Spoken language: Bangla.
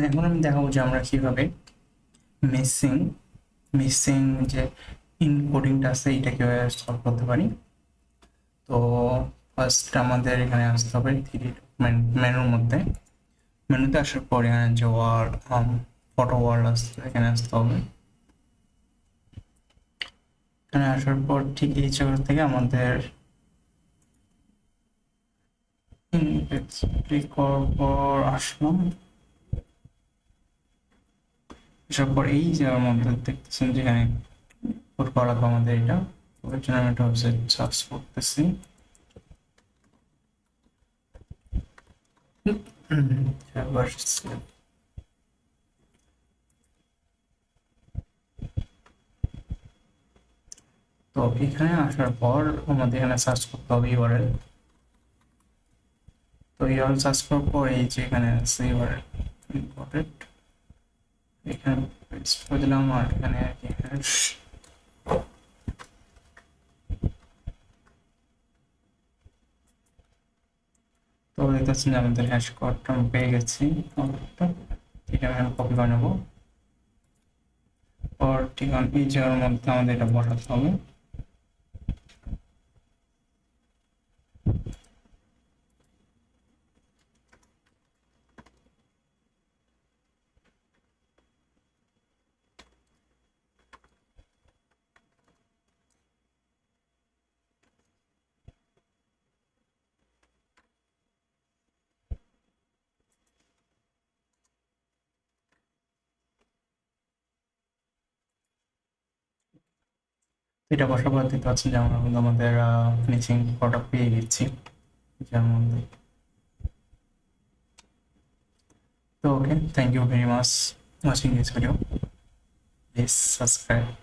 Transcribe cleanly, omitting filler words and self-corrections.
এখন আমি দেখাবো যে আমরা কিভাবে মিসিং মিসিং যে ইনকোডিংটা আছে এটা কিভাবে সলভ করতে পারি। তো ফার্স্ট আমাদের এখানে আসতে হবে মেনুর মধ্যে। মেনুতে আসার পর এখানে যে ওয়ার্ড ফটো ওয়ার্ড আসছে এখানে আসতে হবে। এখানে আসার পর ঠিক এই জায়গা থেকে আমাদের ক্লিক করার পর আসলাম। আসার পর এই জায়গার মধ্যে দেখতেছেন যেখানে কোড করা লাগবে আমাদের এটা। ওর জন্য আমি একটা ওয়েবসাইট সার্চ করতেছি। তো এখানে আসার পর আমাদের এখানে সার্চ করতে হবে ইউআরএল। তো ইউআরএল সার্চ করার পর এই যে এখানে আছে ইউআরএল ইম্পোর্টেড, এখানে পেস্ট করে দিলাম। আর এখানে হ্যাশ তো দেখতেছেন যে আমাদের হ্যাশ কোডটা পেয়ে গেছি। এটা আমি কপি করে নেবো। পর ঠিক এই জায়গার মধ্যে আমাদের এটা বসাতে হবে। এটা বসার পর দেখতে পাচ্ছেন যে আমরা কিন্তু আমাদের ফিনিশিং প্রোডাক্ট পেয়ে গেছি যার মধ্যে। তো okay, thank you very much watching this video, please subscribe.